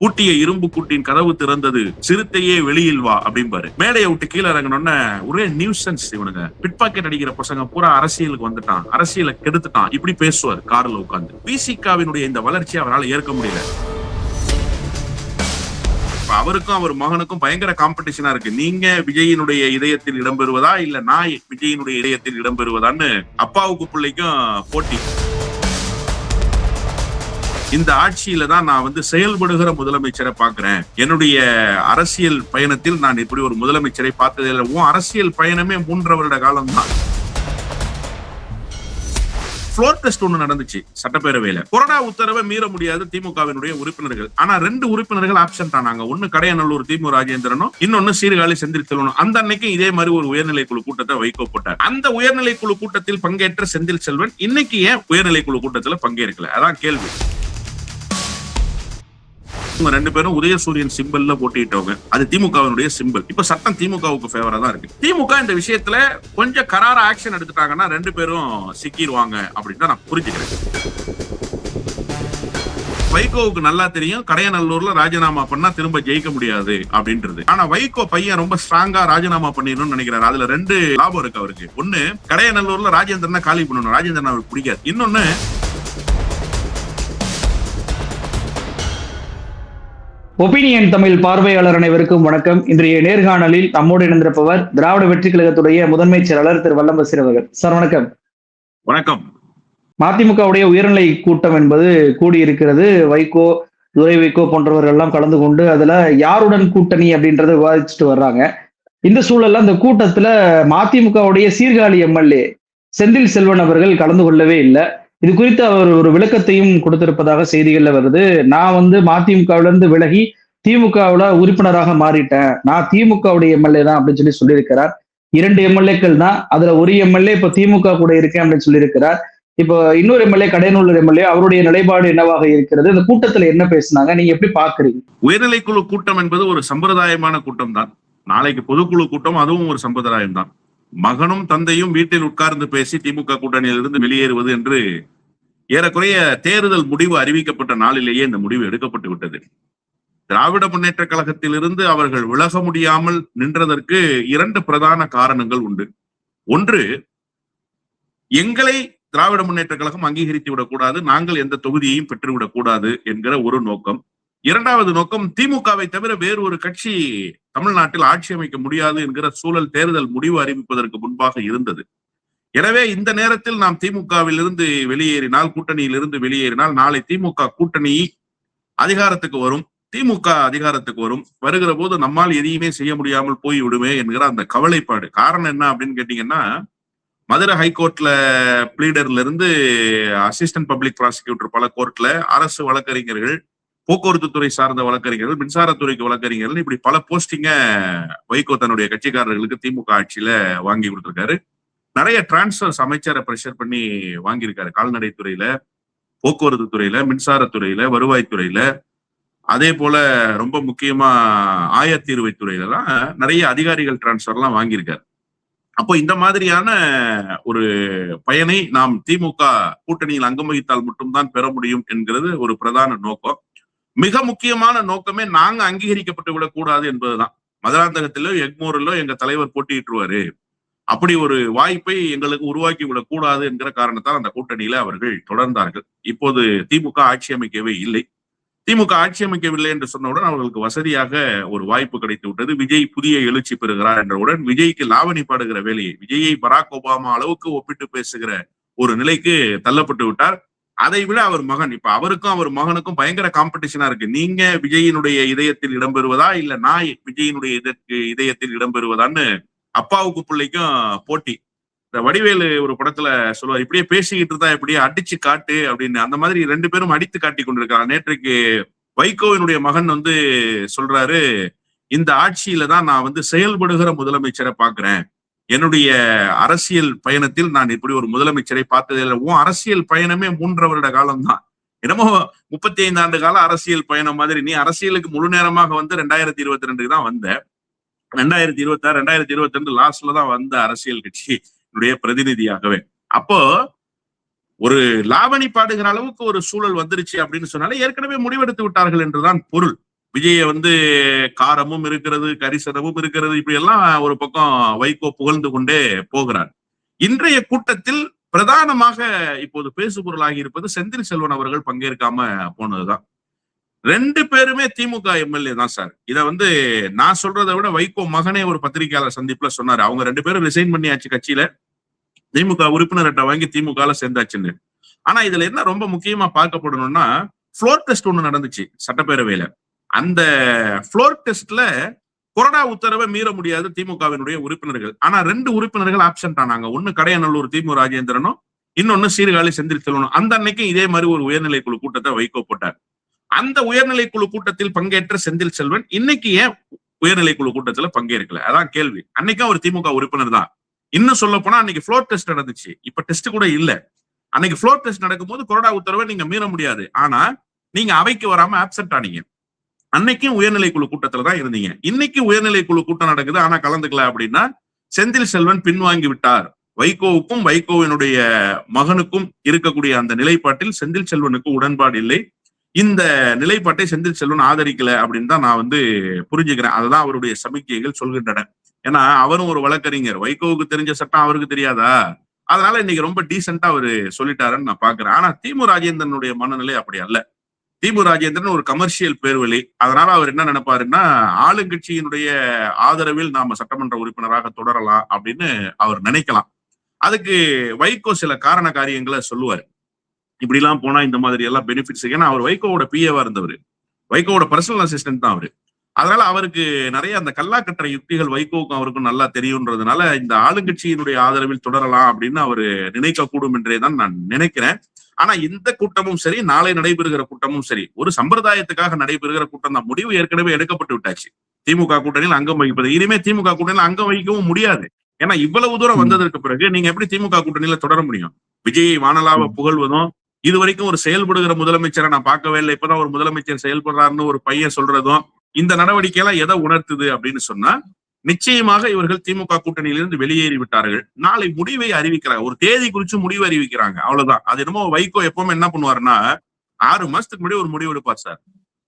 பூட்டிய இரும்பு கூட்டின் கதவு திறந்தது, சிறுத்தையே வெளியில் வா அப்படிம்பாரு. மேடையை விட்டு கீழே இறங்கணும்னு ஒரே நியூசன்ஸ் இவனுங்க, பிட் பாக்கெட் அடிக்கிற பசங்க பூரா அரசியலுக்கு வந்துட்டான், அரசியலை கெடுத்துட்டான், இப்படி பேசுவார் கார்ல உட்கார்ந்து. விசிகாவினுடைய இந்த வளர்ச்சி அவரால் ஏற்க முடியல. அவருக்கும் அவர் மகனுக்கும் பயங்கர காம்படிஷனா இருக்கு. நீங்க விஜயினுடைய இதயத்தில் இடம்பெறுவதா இல்ல நான் விஜயினுடைய இதயத்தில் இடம்பெறுவதான்னு அப்பாவுக்கு பிள்ளைக்கும் போட்டி. இந்த ஆட்சியில தான் நான் செயல்படுகிற முதலமைச்சரை பாக்குறேன். என்னுடைய அரசியல் பயணத்தில் நான் இப்படி ஒரு முதலமைச்சரை பார்த்ததே இல்லை. உன் அரசியல் பயணமே 3 வருட காலம் தான். ஃப்ளோர் டெஸ்ட் ஒண்ணு நடந்துச்சு சட்டப்பேரவையில. கொரோனா உத்தரவை மீற முடியாது திமுகவினுடைய உறுப்பினர்கள். ஆனா 2 உறுப்பினர்கள் ஆப்சென்ட் ஆனாங்க. ஒன்னு கடையநல்லூர் திமு ராஜேந்திரனும், இன்னொன்னு சீர்காழி செந்தில் செல்வனும். அந்த அன்னைக்கு இதே மாதிரி ஒரு உயர்நிலை குழு கூட்டத்தை வைகோ போட்டார். அந்த உயர்நிலை குழு கூட்டத்தில் பங்கேற்ற செந்தில் செல்வன் இன்னைக்கு ஏன் உயர்நிலை குழு கூட்டத்தில் பங்கேற்கல? அதான் கேள்வி. 2 பேரும் உதயசூரியன் சிம்பிள்ல போட்டிட்டவங்க. அது திமுகவினுடைய சிம்பிள். இப்ப சட்டம் திமுகவுக்கு ஃபேவரா தான் இருக்கு. திமுக இந்த விஷயத்துல கொஞ்சம் கராரா ஆக்ஷன் எடுத்துட்டாங்கன்னா 2 பேரும் சிக்கிடுவாங்க அப்படின்னு தான் நான் புரிஞ்சுக்கிறேன். வைகோவுக்கு நல்லா தெரியும் கடையநல்லூர்ல ராஜினாமா பண்ணா திரும்ப ஜெயிக்க முடியாது அப்படின்றது. ஆனா வைகோ பையன் ரொம்ப ஸ்ட்ராங்கா ராஜினாமா பண்ணிடணும்னு நினைக்கிறாரு. அதுல 2 லாபம் இருக்கு அவருக்கு. ஒண்ணு, கடையநல்லூர்ல ராஜேந்திரனை காலி பண்ணணும். ராஜேந்திரன் அவருக்கு பிடிக்காது. இன்னொன்னு, ஒப்பீனியன் தமிழ் பார்வையாளர் அனைவருக்கும் வணக்கம். இன்றைய நேர்காணலில் நம்மோடு இணைந்திருப்பவர் திராவிட வெற்றி கழகத்துடைய முதன்மை செயலாளர் திரு வல்லம் பசீர் அவர்கள். சார் வணக்கம். வணக்கம். மதிமுகவுடைய உயர்நிலை கூட்டம் என்பது கூடியிருக்கிறது. வைகோ, துரை வைகோ போன்றவர்கள் எல்லாம் கலந்து கொண்டு அதுல யாருடன் கூட்டணி அப்படின்றத விவாதிச்சுட்டு வர்றாங்க. இந்த சூழல்ல அந்த கூட்டத்துல மதிமுகவுடைய சீர்காழி எம்எல்ஏ செந்தில் செல்வன் அவர்கள் கலந்து கொள்ளவே இல்லை. இது குறித்து அவர் ஒரு விளக்கத்தையும் கொடுத்திருப்பதாக செய்திகள்ல வருது. நான் மதிமுகவிலிருந்து விலகி திமுகவுல உறுப்பினராக மாறிட்டேன், நான் திமுகவுடைய எம்எல்ஏ தான் அப்படின்னு சொல்லியிருக்கிறார். 2 எம்எல்ஏக்கள் தான், அதுல ஒரு எம்எல்ஏ இப்ப திமுக கூட இருக்கேன் அப்படின்னு சொல்லியிருக்கிறார். இப்போ இன்னொரு எம்எல்ஏ கடையநல்லூர் எம்எல்ஏ, அவருடைய நிலைப்பாடு என்னவாக இருக்கிறது? இந்த கூட்டத்துல என்ன பேசினாங்க, நீங்க எப்படி பாக்குறீங்க? உயர்நிலை குழு கூட்டம் என்பது ஒரு சம்பிரதாயமான கூட்டம் தான். நாளைக்கு பொதுக்குழு கூட்டம், அதுவும் ஒரு சம்பிரதாயம் தான். மகனும் தந்தையும் வீட்டில் உட்கார்ந்து பேசி திமுக கூட்டணியிலிருந்து வெளியேறுவது என்று ஏறக்குறைய தேர்தல் முடிவு அறிவிக்கப்பட்ட நாளிலேயே இந்த முடிவு எடுக்கப்பட்டு விட்டது. திராவிட முன்னேற்ற கழகத்திலிருந்து அவர்கள் விலக முடியாமல் நின்றதற்கு 2 பிரதான காரணங்கள் உண்டு. ஒன்று, எங்களை திராவிட முன்னேற்ற கழகம் அங்கீகரித்து விடக்கூடாது, நாங்கள் எந்த தொகுதியையும் பெற்றுவிடக் கூடாது என்கிற ஒரு நோக்கம். 2வது நோக்கம், திமுகவை தவிர வேறு ஒரு கட்சி தமிழ்நாட்டில் ஆட்சி அமைக்க முடியாது என்கிற சூழல் தேர்தல் முடிவு அறிவிப்பதற்கு முன்பாக இருந்தது. எனவே இந்த நேரத்தில் நாம் திமுகவில் இருந்து வெளியேறினால், கூட்டணியில் இருந்து வெளியேறினால், நாளை திமுக கூட்டணி அதிகாரத்துக்கு வரும், திமுக அதிகாரத்துக்கு வரும், வருகிற போது நம்மால் எதையுமே செய்ய முடியாமல் போய் விடுமே என்கிற அந்த கவலைப்பாடு. காரணம் என்ன அப்படின்னு கேட்டீங்கன்னா, மதுரை ஹைகோர்ட்ல பிளீடர்ல இருந்து அசிஸ்டன்ட் பப்ளிக் ப்ராசிக்யூட்டர் பல கோர்ட்ல, அரசு வழக்கறிஞர்கள், போக்குவரத்து துறை சார்ந்த வழக்கறிஞர்கள், மின்சாரத்துறைக்கு வழக்கறிஞர்கள், இப்படி பல போஸ்டிங்க வைகோ தன்னுடைய கட்சிக்காரர்களுக்கு திமுக ஆட்சியில வாங்கி கொடுத்திருக்காரு. நிறைய டிரான்ஸ்பர்ஸ் அமைச்சரை பிரஷர் பண்ணி வாங்கியிருக்காரு. கால்நடைத்துறையில, போக்குவரத்து துறையில, மின்சாரத்துறையில, வருவாய்த்துறையில, அதே போல ரொம்ப முக்கியமா ஆயத்தீர்வைத்துறையில எல்லாம் நிறைய அதிகாரிகள் டிரான்ஸ்பர் எல்லாம் வாங்கியிருக்காரு. அப்போ இந்த மாதிரியான ஒரு பயனை நாம் திமுக கூட்டணியில் அங்கம் வகித்தால் மட்டும்தான் பெற முடியும் என்கிறது ஒரு பிரதான நோக்கம். மிக முக்கியமான நோக்கமே நாங்க அங்கீகரிக்கப்பட்டு விடக்கூடாது என்பதுதான். மதுராந்தகத்திலோ எக்மோரிலோ எங்க தலைவர் போட்டியிட்டுருவாரு, அப்படி ஒரு வாய்ப்பை எங்களுக்கு உருவாக்கி விடக்கூடாது என்கிற காரணத்தால் அந்த கூட்டணியில அவர்கள் தொடர்ந்தார்கள். இப்போது திமுக ஆட்சி அமைக்கவே இல்லை. திமுக ஆட்சி அமைக்கவில்லை என்று சொன்னவுடன் அவர்களுக்கு வசதியாக ஒரு வாய்ப்பு கிடைத்து விட்டது. விஜய் புதிய எழுச்சி பெறுகிறார் என்றவுடன் விஜய்க்கு லாவணி பாடுகிற வேலையை, விஜயை பராக் ஒபாமா அளவுக்கு ஒப்பிட்டு பேசுகிற ஒரு நிலைக்கு தள்ளப்பட்டு விட்டார். அதை விட அவர் மகன், இப்ப அவருக்கும் அவர் மகனுக்கும் பயங்கர காம்படிஷனா இருக்கு. நீங்க விஜயினுடைய இதயத்தில் இடம்பெறுவதா இல்ல நான் விஜயினுடைய இதயத்தில் இடம்பெறுவதான்னு அப்பாவுக்கு பிள்ளைக்கும் போட்டி. இந்த வடிவேலு ஒரு படத்துல சொல்லுவார், இப்படியே பேசிக்கிட்டு இருந்தா இப்படியே அடிச்சு காட்டு அப்படின்னு. அந்த மாதிரி 2 பேரும் அடித்து காட்டி கொண்டிருக்காங்க. நேற்றைக்கு வைகோவினுடைய மகன் சொல்றாரு, இந்த ஆட்சியில தான் நான் செயல்படுகிற முதலமைச்சரை பாக்குறேன். என்னுடைய அரசியல் பயணத்தில் நான் இப்படி ஒரு முதலமைச்சரை பார்த்ததே இல்லை. உன் அரசியல் பயணமே 3 வருட காலம் தான். என்னமோ 35 ஆண்டு கால அரசியல் பயணம் மாதிரி. நீ அரசியலுக்கு முழு நேரமாக 2022 தான் வந்த. 2026, 2022 லாஸ்ட்ல தான் வந்த அரசியல் கட்சியினுடைய பிரதிநிதியாகவே. அப்போ ஒரு லாவணி பாடுகிற அளவுக்கு ஒரு சூழல் வந்துருச்சு அப்படின்னு சொன்னாலே ஏற்கனவே முடிவெடுத்து விட்டார்கள் என்றுதான் பொருள். விஜய வந்து காரமும் இருக்கிறது, கரிசனமும் இருக்கிறது, இப்படி எல்லாம் ஒரு பக்கம் வைகோ புகழ்ந்து கொண்டே போகிறார். இன்றைய கூட்டத்தில் பிரதானமாக இப்போது பேசுபொருளாகி இருப்பது செந்தில் செல்வன் அவர்கள் பங்கேற்காம போனதுதான். 2 பேருமே திமுக எம்எல்ஏ தான் சார். இத வந்து நான் சொல்றதை விட வைகோ மகனே ஒரு பத்திரிகையாளர் சந்திப்புல சொன்னாரு. அவங்க 2 பேரும் ரிசைன் பண்ணியாச்சு கட்சியில, திமுக உறுப்பினர்கிட்ட வாங்கி திமுக சேர்ந்தாச்சுன்னு. ஆனா இதுல என்ன ரொம்ப முக்கியமா பார்க்கப்படணும்னா, புளோர் டெஸ்ட் ஒண்ணு நடந்துச்சு சட்டப்பேரவையில. அந்த புளோர் டெஸ்ட்ல கொறடா உத்தரவை மீற முடியாது திமுகவினுடைய உறுப்பினர்கள். ஆனா 2 உறுப்பினர்கள் ஆப்சென்ட் ஆனாங்க. ஒன்னு கடையநல்லூர் திமு ராஜேந்திரனும், இன்னொன்னு சீர்காழி செந்தில் செல்வனும். அந்த அன்னைக்கு இதே மாதிரி ஒரு உயர்நிலை குழு கூட்டத்தை வைகோ போட்டார். அந்த உயர்நிலை குழு கூட்டத்தில் பங்கேற்ற செந்தில் செல்வன் இன்னைக்கு ஏன் உயர்நிலை குழு கூட்டத்துல பங்கேற்கல? அதான் கேள்வி. அன்னைக்கும் அவர் திமுக உறுப்பினர் தான். இன்னும் சொல்ல போனா அன்னைக்கு புளோர் டெஸ்ட் நடந்துச்சு. இப்ப டெஸ்ட் கூட இல்ல. அன்னைக்கு புளோர் டெஸ்ட் நடக்கும்போது கொறடா உத்தரவை நீங்க மீற முடியாது. ஆனா நீங்க அவைக்கு வராம ஆப்சென்ட் ஆனீங்க. அன்னைக்கும் உயர்நிலை குழு கூட்டத்துல தான் இருந்தீங்க. இன்னைக்கு உயர்நிலை குழு கூட்டம் நடக்குது, ஆனா கலந்துக்கல அப்படின்னா செந்தில் செல்வன் பின்வாங்கி விட்டார். வைகோவுக்கும் வைகோவினுடைய மகனுக்கும் இருக்கக்கூடிய அந்த நிலைப்பாட்டில் செந்தில் செல்வனுக்கு உடன்பாடு இல்லை. இந்த நிலைப்பாட்டை செந்தில் செல்வன் ஆதரிக்கல அப்படின்னு தான் நான் வந்து புரிஞ்சுக்கிறேன். அதுதான் அவருடைய சமிக்கைகள் சொல்கின்றன. ஏன்னா அவரும் ஒரு வழக்கறிஞர். வைகோவுக்கு தெரிஞ்ச சட்டம் அவருக்கு தெரியாதா? அதனால இன்னைக்கு ரொம்ப டீசென்டா அவரு சொல்லிட்டாருன்னு நான் பாக்குறேன். ஆனா திமு ராஜேந்திரனுடைய மனநிலை அப்படி அல்ல. திமு ராஜேந்திரன் ஒரு கமர்ஷியல் பேர்வழி. அதனால அவர் என்ன நினைப்பாருன்னா, ஆளுங்கட்சியினுடைய ஆதரவில் நாம சட்டமன்ற உறுப்பினராக தொடரலாம் அப்படின்னு அவர் நினைக்கலாம். அதுக்கு வைகோ சில காரண காரியங்களை சொல்லுவாரு. இப்படி எல்லாம் போனா இந்த மாதிரி எல்லாம் பெனிஃபிட்ஸ். ஏன்னா அவர் வைகோவோட பிஏவா இருந்தவர், வைகோவோட பர்சனல் அசிஸ்டன்ட் தான் அவரு. அதனால அவருக்கு நிறைய அந்த கல்லாக்கற்ற யுக்திகள் வைகோவுக்கும் அவருக்கும் நல்லா தெரியும்ன்றதுனால இந்த ஆளுங்கட்சியினுடைய ஆதரவில் தொடரலாம் அப்படின்னு அவரு நினைக்க கூடும் என்றே தான் நான் நினைக்கிறேன். ஆனா இந்த கூட்டமும் சரி, நாளை நடைபெறுகிற கூட்டமும் சரி, ஒரு சம்பிரதாயத்துக்காக நடைபெறுகிற கூட்டம் தான். முடிவு ஏற்கனவே எடுக்கப்பட்டு விட்டாச்சு. திமுக கூட்டணியில் அங்கம் வகிப்பது. இனிமே திமுக கூட்டணியில் அங்கம் வகிக்கவும் முடியாது. ஏன்னா இவ்வளவு தூரம் வந்ததற்கு பிறகு நீங்க எப்படி திமுக கூட்டணியில தொடர முடியும்? விஜயை வானலாவ புகழ்வதும், இது வரைக்கும் ஒரு செயல்படுகிற முதலமைச்சரை நான் பார்க்கவே இல்லை, இப்பதான் ஒரு முதலமைச்சர் செயல்படுறாருன்னு ஒரு பையன் சொல்றதும், இந்த நடவடிக்கை எல்லாம் எதை உணர்த்துது அப்படின்னு சொன்னா, நிச்சயமாக இவர்கள் திமுக கூட்டணியிலிருந்து வெளியேறி விட்டார்கள். நாளை முடிவை அறிவிக்கிறாங்க. ஒரு தேதி குறிச்சு முடிவு அறிவிக்கிறாங்க. அவ்வளவுதான். அது என்னமோ வைகோ எப்பவுமே என்ன பண்ணுவாருன்னா, 6 மாசத்துக்கு முன்னாடி ஒரு முடிவு எடுப்பார் சார்.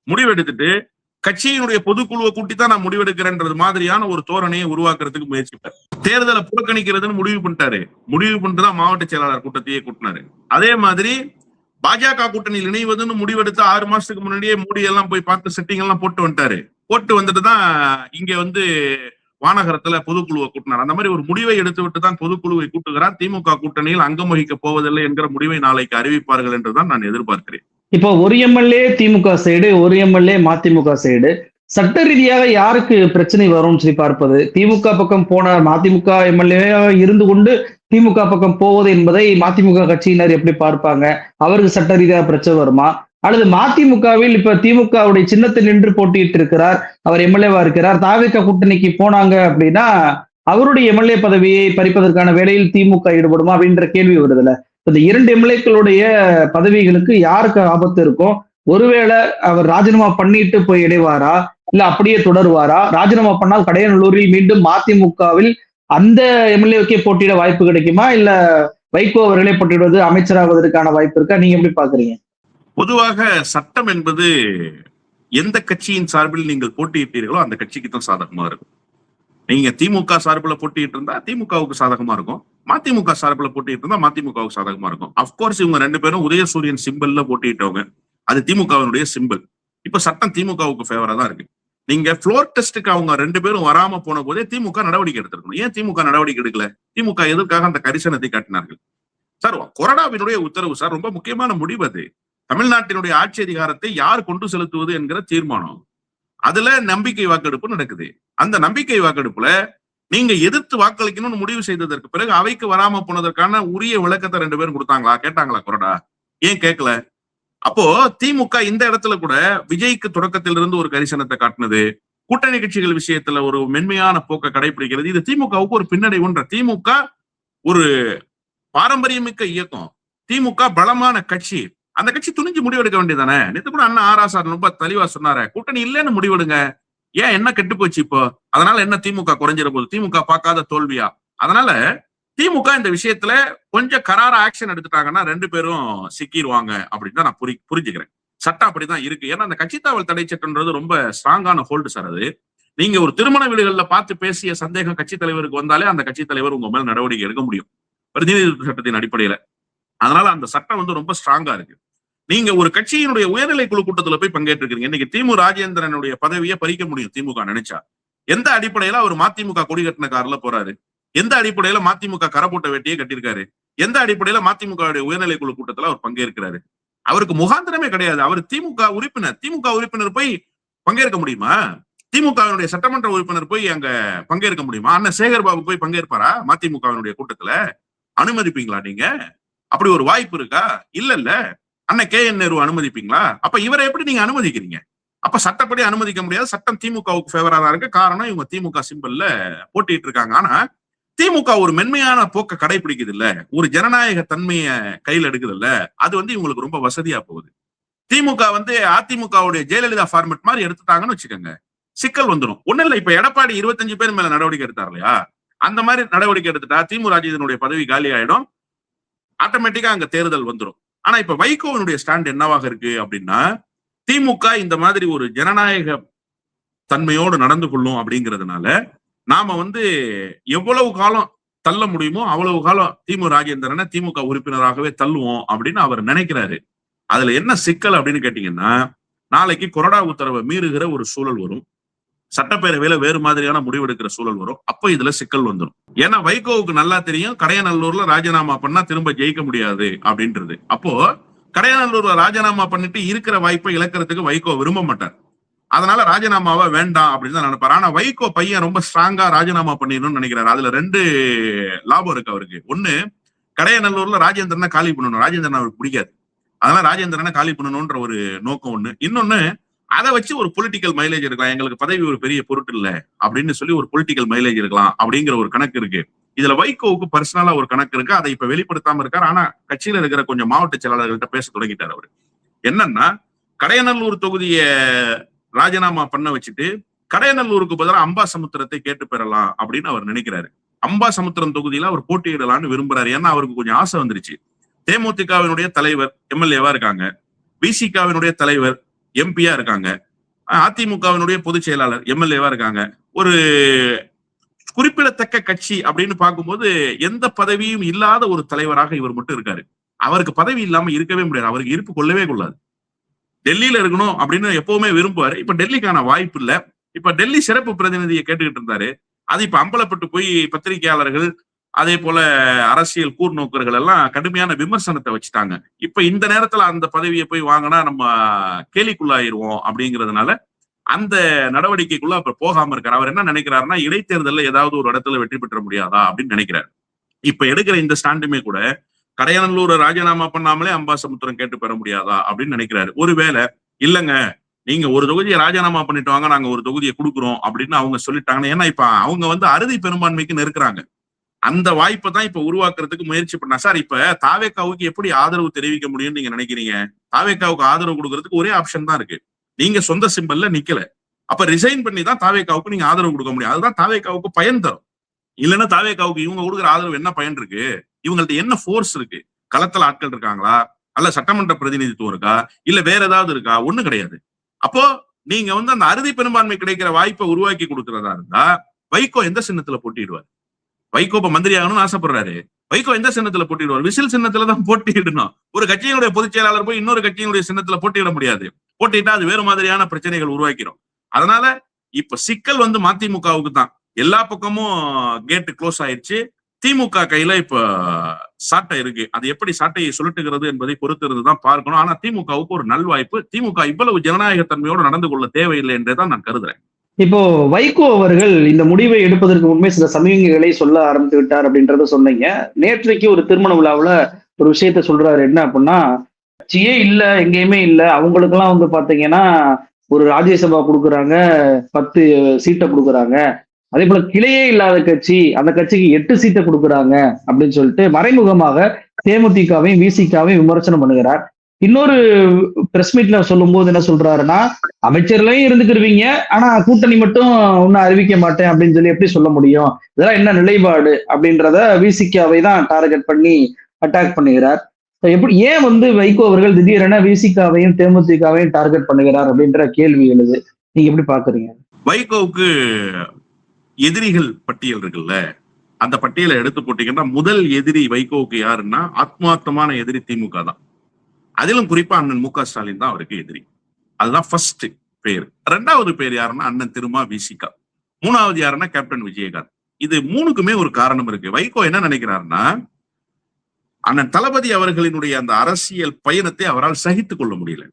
முடிவு எடுத்துட்டு கட்சியினுடைய பொதுக்குழுவை கூட்டி தான் நான் முடிவெடுக்கிறேன்றது மாதிரியான ஒரு தோரணையை உருவாக்குறதுக்கு முயற்சிப்பார். தேர்தலை புறக்கணிக்கிறதுன்னு முடிவு பண்ணிட்டாரு. முடிவு பண்ணிட்டு தான் மாவட்ட செயலாளர் கூட்டத்தையே கூட்டினாரு. அதே மாதிரி பாஜக கூட்டணியில் இணைவதுன்னு முடிவெடுத்து 6 மாசத்துக்கு முன்னாடியே மோடி எல்லாம் போய் பார்த்து செட்டிங் எல்லாம் போட்டு வந்துட்டாரு. போட்டு வந்துட்டு தான் இங்க வந்து வானகரத்துல பொதுக்குழுவை கூட்டினார். அந்த மாதிரி ஒரு முடிவை எடுத்து விட்டு தான் பொதுக்குழுவை கூட்டுகிறார். திமுக கூட்டணியில் அங்கம் வகிக்க போவதில்லை என்கிற முடிவை நாளைக்கு அறிவிப்பார்கள் என்றுதான் நான் எதிர்பார்க்கிறேன். இப்போ ஒரு எம்எல்ஏ திமுக சைடு, ஒரு எம்எல்ஏ மதிமுக சைடு, சட்ட ரீதியாக யாருக்கு பிரச்சனை வரும்னு சொல்லி பார்ப்பது? திமுக பக்கம் போன மதிமுக எம்எல்ஏ இருந்து கொண்டு திமுக பக்கம் போவது என்பதை மதிமுக கட்சியினர் எப்படி பார்ப்பாங்க? அவருக்கு சட்ட ரீதியாக பிரச்சனை வருமா? அல்லது மதிமுகவில் இப்ப திமுகவுடைய சின்னத்தில் நின்று போட்டியிட்டு இருக்கிறார், அவர் எம்எல்ஏவா இருக்கிறார், தாவேகா கூட்டணிக்கு போனாங்க அப்படின்னா அவருடைய எம்எல்ஏ பதவியை பறிப்பதற்கான வேலையில் திமுக ஈடுபடுமா அப்படின்ற கேள்வி வருதுல்ல. இந்த 2 எம்எல்ஏக்களுடைய பதவிகளுக்கு யாருக்கு ஆபத்து இருக்கும்? ஒருவேளை அவர் ராஜினாமா பண்ணிட்டு போய் இடைவாரா, இல்ல அப்படியே தொடருவாரா? ராஜினாமா பண்ணால் கடையநல்லூரில் மீண்டும் மதிமுகவில் அந்த எம்எல்ஏக்கே போட்டியிட வாய்ப்பு கிடைக்குமா, இல்ல வைகோ அவர்களே போட்டியிடுவது அமைச்சராவதற்கான வாய்ப்பு இருக்கா? நீங்க எப்படி பாக்குறீங்க? பொதுவாக சட்டம் என்பது எந்த கட்சியின் சார்பில் நீங்கள் போட்டியிட்டீர்களோ அந்த கட்சிக்கு தான் சாதகமா இருக்கும். நீங்க திமுக சார்பில் போட்டிட்டு இருந்தா திமுகவுக்கு சாதகமா இருக்கும், மதிமுக சார்பில் போட்டிட்டு இருந்தா மதிமுகவுக்கு சாதகமா இருக்கும். அப்கோர்ஸ் இவங்க 2 பேரும் உதயசூரியன் சிம்பிள்ல போட்டிட்டவங்க. அது திமுகவினுடைய சிம்பிள். இப்ப சட்டம் திமுகவுக்கு ஃபேவரா தான் இருக்கு. நீங்க புளோர் டெஸ்ட்டுக்கு அவங்க 2 பேரும் வராம போன போதே திமுக நடவடிக்கை எடுத்திருக்கணும். ஏன் திமுக நடவடிக்கை எடுக்கல? திமுக எதற்காக அந்த கரிசனத்தை காட்டினார்கள்? சார், கொறடாவினுடைய உத்தரவு சார் ரொம்ப முக்கியமான முடிவு. அது தமிழ்நாட்டினுடைய ஆட்சி அதிகாரத்தை யார் கொண்டு செலுத்துவது என்கிற தீர்மானம். அதுல நம்பிக்கை வாக்கெடுப்பு நடக்குது. அந்த நம்பிக்கை வாக்கெடுப்புல நீங்க எதிர்த்து வாக்களிக்கணும்னு முடிவு செய்ததற்கு பிறகு அவைக்கு வராம போனதற்கான உரிய விளக்கத்தை 2 பேரும் கொடுத்தாங்களா? கேட்டாங்களா கொறடா? ஏன் கேட்கல? அப்போ திமுக இந்த இடத்துல கூட விஜய்க்கு தொடக்கத்தில் இருந்து ஒரு கரிசனத்தை காட்டினது, கூட்டணி கட்சிகள் விஷயத்துல ஒரு மென்மையான போக்க கடைபிடிக்கிறது, இது திமுகவுக்கு ஒரு பின்னடைவுன்ற. திமுக ஒரு பாரம்பரியமிக்க இயக்கம், திமுக பலமான கட்சி. அந்த கட்சி துணிஞ்சு முடிவெடுக்க வேண்டியதானே? நேற்று கூட அண்ணா ஆராசார் ரொம்ப தெளிவா சொன்னாரு, கூட்டணி இல்லைன்னு முடிவெடுங்க. ஏன் என்ன கெட்டு போச்சு இப்போ? அதனால என்ன திமுக குறைஞ்சிட போகுது? திமுக பார்க்காத தோல்வியா? அதனால திமுக இந்த விஷயத்துல கொஞ்சம் கரார ஆக்ஷன் எடுத்துட்டாங்கன்னா 2 பேரும் சிக்கிடுவாங்க அப்படின்னு தான் நான் புரிஞ்சுக்கிறேன். சட்டம் அப்படிதான் இருக்கு. ஏன்னா அந்த கட்சித்தாவல் தடை சட்டம்ன்றது ரொம்ப ஸ்ட்ராங்கான ஹோல்டு சார். அது நீங்க ஒரு திருமண வீடுகள்ல பார்த்து பேசிய சந்தேகம் கட்சி தலைவருக்கு வந்தாலே அந்த கட்சி தலைவர் உங்க மேல் நடவடிக்கை எடுக்க முடியும் பிரதிநிதித்துவ சட்டத்தின் அடிப்படையில. அதனால அந்த சட்டம் வந்து ரொம்ப ஸ்ட்ராங்கா இருக்கு. நீங்க ஒரு கட்சியினுடைய உயர்நிலை குழு கூட்டத்துல போய் பங்கேற்றிருக்கீங்க. இன்னைக்கு திமு ராஜேந்திரனுடைய பதவியை பறிக்க முடியும் திமுக நினைச்சா. எந்த அடிப்படையில அவர் மதிமுக கொடி கட்டின கார்ல போறாரு? எந்த அடிப்படையில மதிமுக கரை போட்ட வேட்டியே கட்டியிருக்காரு? எந்த அடிப்படையில மதிமுக உயர்நிலை குழு கூட்டத்துல அவர் பங்கேற்கிறாரு? அவருக்கு முகாந்திரமே கிடையாது. அவர் திமுக உறுப்பினர். திமுக உறுப்பினர் போய் பங்கேற்க முடியுமா? திமுகவினுடைய சட்டமன்ற உறுப்பினர் போய் அங்க பங்கேற்க முடியுமா? அண்ணன் சேகர் பாபு போய் பங்கேற்பாரா மதிமுகவினுடைய கூட்டத்துல? அனுமதிப்பீங்களா நீங்க? அப்படி ஒரு வாய்ப்பு இருக்கா? இல்ல. அண்ணன் KN நேரு அனுமதிப்பீங்களா? அப்ப இவரை எப்படி நீங்க அனுமதிக்கிறீங்க? அப்ப சட்டப்படி அனுமதிக்க முடியாது. சட்டம் திமுகவுக்கு ஃபேவரா தான் இருக்கு. காரணம் இவங்க திமுக சிம்பல்ல போட்டிட்டு இருக்காங்க. ஆனா திமுக ஒரு மென்மையான போக்க கடைபிடிக்குது இல்ல, ஒரு ஜனநாயக தன்மைய கையில் எடுக்குது இல்ல, அது வந்து இவங்களுக்கு ரொம்ப வசதியா போகுது. திமுக வந்து அதிமுகவுடைய ஜெயலலிதா ஃபார்மெட் மாதிரி எடுத்துட்டாங்கன்னு வச்சுக்கோங்க, சிக்கல் வந்துடும். ஒண்ணு இல்ல, இப்ப எடப்பாடி 25 பேர் மேல நடவடிக்கை எடுத்தார் இல்லையா, அந்த மாதிரி நடவடிக்கை எடுத்துட்டா திமு ராஜேந்திரனுடைய பதவி காலி ஆயிடும், ஆட்டோமேட்டிக்கா அங்க தேர்தல் வந்துடும். ஆனா இப்ப வைகோவினுடைய ஸ்டாண்ட் என்னவாக இருக்கு அப்படின்னா, திமுக இந்த மாதிரி ஒரு ஜனநாயக தன்மையோடு நடந்து கொள்ளும் அப்படிங்கிறதுனால நாம வந்து எவ்வளவு காலம் தள்ள முடியுமோ அவ்வளவு காலம் திமு ராஜேந்திரனை திமுக உறுப்பினராகவே தள்ளுவோம் அப்படின்னு அவர் நினைக்கிறாரு. அதுல என்ன சிக்கல் அப்படின்னு கேட்டீங்கன்னா, நாளைக்கு கொறடா உத்தரவை மீறுகிற ஒரு சூழல் வரும், சட்டப்பேரவையில வேறு மாதிரியான முடிவெடுக்கிற சூழல் வரும். அப்ப இதுல சிக்கல் வந்துடும். ஏன்னா வைகோவுக்கு நல்லா தெரியும் கடையநல்லூர்ல ராஜினாமா பண்ணா திரும்ப ஜெயிக்க முடியாது அப்படின்றது. அப்போ கடையநல்லூர்ல ராஜினாமா பண்ணிட்டு இருக்கிற வாய்ப்பை இழக்கிறதுக்கு வைகோ விரும்ப மாட்டார். அதனால ராஜினாமாவா வேண்டாம் அப்படின்னு தான் நினைப்பாரு. ஆனா வைகோ பையன் ரொம்ப ஸ்ட்ராங்கா ராஜினாமா பண்ணிடணும்னு நினைக்கிறாரு. அதுல 2 லாபம் இருக்கு அவருக்கு. ஒண்ணு, கடையநல்லூர்ல ராஜேந்திரனை காலி பண்ணணும். ராஜேந்திரன் அவருக்கு பிடிக்காது. அதனால ராஜேந்திரனை காலி பண்ணணும்ன்ற ஒரு நோக்கம் ஒண்ணு. இன்னொன்னு, அதை வச்சு ஒரு பொலிட்டிக்கல் மைலேஜ் இருக்கலாம், எங்களுக்கு பதவி ஒரு பெரிய பொருட்டு இல்ல அப்படின்னு சொல்லி ஒரு பொலிட்டிக்கல் மைலேஜ் இருக்கலாம் அப்படிங்கிற ஒரு கணக்கு இருக்கு. இதுல வைகோவுக்கு பர்சனலா ஒரு கணக்கு இருக்கு. அதை இப்ப வெளிப்படுத்தாம இருக்காரு. ஆனா கட்சியில இருக்கிற கொஞ்சம் மாவட்ட செயலாளர்கள்ட்ட பேச தொடங்கிட்டார் அவரு. என்னன்னா, கடையநல்லூர் தொகுதியை ராஜினாமா பண்ண வச்சுட்டு கடையநல்லூருக்கு பதிலாக அம்பாசமுத்திரத்தை கேட்டு பெறலாம் அப்படின்னு அவர் நினைக்கிறாரு. அம்பாசமுத்திரம் தொகுதியில அவர் போட்டியிடலாம்னு விரும்புறாரு. ஏன்னா அவருக்கு கொஞ்சம் ஆசை வந்துருச்சு. தேமுதிகவினுடைய தலைவர் எம்எல்ஏவா இருக்காங்க, விசிகாவினுடைய தலைவர் எம்பியா இருக்காங்க, அதிமுகவினுடைய பொதுச் செயலாளர் எம்எல்ஏவா இருக்காங்க. ஒரு குறிப்பிடத்தக்க கட்சி அப்படின்னு பார்க்கும்போது எந்த பதவியும் இல்லாத ஒரு தலைவராக இவர் மட்டும் இருக்காரு. அவருக்கு பதவி இல்லாம இருக்கவே முடியாது. அவருக்கு இருப்பு கொள்ளவே கொள்ளாது. டெல்லியில இருக்கணும் அப்படின்னு எப்பவுமே விரும்புவாரு. இப்ப டெல்லிக்கான வாய்ப்பு இல்ல. இப்ப டெல்லி சிறப்பு பிரதிநிதியை கேட்டுக்கிட்டு இருந்தாரு. அது இப்ப அம்பலப்பட்டு போய் பத்திரிகையாளர்கள் அதே போல அரசியல் கூர்நோக்கர்கள் எல்லாம் கடுமையான விமர்சனத்தை வச்சுட்டாங்க. இப்ப இந்த நேரத்துல அந்த பதவியை போய் வாங்கினா நம்ம கேலிக்குள்ளாயிருவோம் அப்படிங்கிறதுனால அந்த நடவடிக்கைக்குள்ள அப்ப போகாம இருக்காரு. அவர் என்ன நினைக்கிறாருன்னா, இடைத்தேர்தலில் ஏதாவது ஒரு இடத்துல வெற்றி பெற்ற முடியாதா அப்படின்னு நினைக்கிறாரு. இப்ப எடுக்கிற இந்த ஸ்டாண்டுமே கூட கடையநல்லூரை ராஜினாமா பண்ணாமலே அம்பாசமுத்திரம் கேட்டு பெற முடியாதா அப்படின்னு நினைக்கிறாரு. ஒருவேளை இல்லங்க, நீங்க ஒரு தொகுதியை ராஜினாமா பண்ணிட்டு வாங்க, நாங்க ஒரு தொகுதியை கொடுக்குறோம் அப்படின்னு அவங்க சொல்லிட்டாங்க. ஏன்னா இப்ப அவங்க வந்து அறுதி பெரும்பான்மைக்கு நெருக்குறாங்க. அந்த வாய்ப்பை தான் இப்ப உருவாக்குறதுக்கு முயற்சி பண்ணா. சார், இப்ப தாவேக்காவுக்கு எப்படி ஆதரவு தெரிவிக்க முடியும்னு நீங்க நினைக்கிறீங்க? தாவேக்காவுக்கு ஆதரவு கொடுக்கறதுக்கு ஒரே ஆப்ஷன் தான் இருக்கு. நீங்க சொந்த சிம்பல்ல நிக்கல, அப்ப ரிசைன் பண்ணி தான் தாவேக்காவுக்கு நீங்க ஆதரவு கொடுக்க முடியும். அதுதான் தாவேக்காவுக்கு பயன் தரும். இல்லைன்னா தாவேக்காவுக்கு இவங்க கொடுக்குற ஆதரவு என்ன பயன் இருக்கு? இவங்கள்ட்ட என்ன ஃபோர்ஸ் இருக்கு? களத்துல ஆட்கள் இருக்காங்களா? அல்ல சட்டமன்ற பிரதிநிதித்துவம் இருக்கா? இல்ல வேற ஏதாவது இருக்கா? ஒண்ணு கிடையாது. அப்போ நீங்க வந்து அந்த அறுதி பெரும்பான்மை கிடைக்கிற வாய்ப்பை உருவாக்கி கொடுக்கறதா இருந்தா வைகோ எந்த சின்னத்துல போட்டிடுவார்? வைகோ இப்ப மந்திரி ஆகணும்னு ஆசைப்படுறாரு. வைகோ எந்த சின்னத்துல போட்டிடுவார்? விசில் சின்னத்துல தான் போட்டியிடணும். ஒரு கட்சியினுடைய பொதுச் செயலாளர் போய் இன்னொரு கட்சியினுடைய சின்னத்துல போட்டியிட முடியாது. போட்டிட்டா அது வேறு மாதிரியான பிரச்சனைகள் உருவாக்கிறோம். அதனால இப்ப சிக்கல் வந்து மதிமுகவுக்கு தான். எல்லா பக்கமும் கேட்டு க்ளோஸ் ஆயிடுச்சு. திமுக கையில இப்ப சாட்டை இருக்கு. அது எப்படி சாட்டையை சுருட்டுகிறது என்பதை பொறுத்திருந்துதான் பார்க்கணும். ஆனா திமுகவுக்கு ஒரு நல்வாய்ப்பு. திமுக இவ்வளவு ஜனநாயகத்தன்மையோடு நடந்து கொள்ள தேவையில்லை என்றுதான் நான் கருதுறேன். இப்போ வைகோ அவர்கள் இந்த முடிவை எடுப்பதற்கு முன்பே சில சமயங்களை சொல்ல ஆரம்பித்து விட்டார் அப்படின்றத சொன்னீங்க. நேற்றைக்கு ஒரு திருமண விழாவுல ஒரு விஷயத்த சொல்றாரு. என்ன அப்படின்னா, கட்சியே இல்ல, எங்கேயுமே இல்ல, அவங்களுக்கு எல்லாம் வந்து பாத்தீங்கன்னா ஒரு ராஜ்யசபா கொடுக்குறாங்க, 10 சீட்டை கொடுக்குறாங்க, அதே போல கிளையே இல்லாத கட்சி, அந்த கட்சிக்கு 8 சீட்டை கொடுக்குறாங்க அப்படின்னு சொல்லிட்டு மறைமுகமாக தேமுதிகவையும் விசிகாவையும் விமர்சனம் பண்ணுகிறார். இன்னொரு பிரஸ் மீட்ல சொல்லும் போது என்ன சொல்றாருன்னா, அமைச்சர்லையும் இருந்துக்கிருவீங்க, ஆனா கூட்டணி மட்டும் ஒன்னும் அறிவிக்க மாட்டேன் அப்படின்னு சொல்லி எப்படி சொல்ல முடியும்? இதெல்லாம் என்ன நிலைப்பாடு அப்படின்றத விசிகாவை தான் டார்கெட் பண்ணி அட்டாக் பண்ணுகிறார். எப்படி ஏன் வந்து வைகோ அவர்கள் திடீரென விசிகாவையும் தேமுதிகவையும் டார்கெட் பண்ணுகிறார் அப்படின்ற கேள்வி எழுது. நீங்க எப்படி பாக்குறீங்க? வைகோவுக்கு எதிரிகள் பட்டியல் இருக்குல்ல, அந்த பட்டியலை எடுத்து போட்டீங்கன்னா முதல் எதிரி வைகோவுக்கு யாருன்னா ஆத்மார்த்தமான எதிரி திமுக தான். அதிலும் குறிப்பா அண்ணன் மு க ஸ்டாலின் தான் அவருக்கு எதிரி. அதுதான் ஃபர்ஸ்ட் பேர். ரெண்டாவது பேர் யாருன்னா அண்ணன் திருமா விசிகா. மூணாவது யாருன்னா கேப்டன் விஜயகாந்த். இது மூணுக்குமே ஒரு காரணம் இருக்கு. வைகோ என்ன நினைக்கிறாருன்னா, அண்ணன் தளபதி அவர்களினுடைய அந்த அரசியல் பயணத்தை அவரால் சகித்துக் கொள்ள முடியல.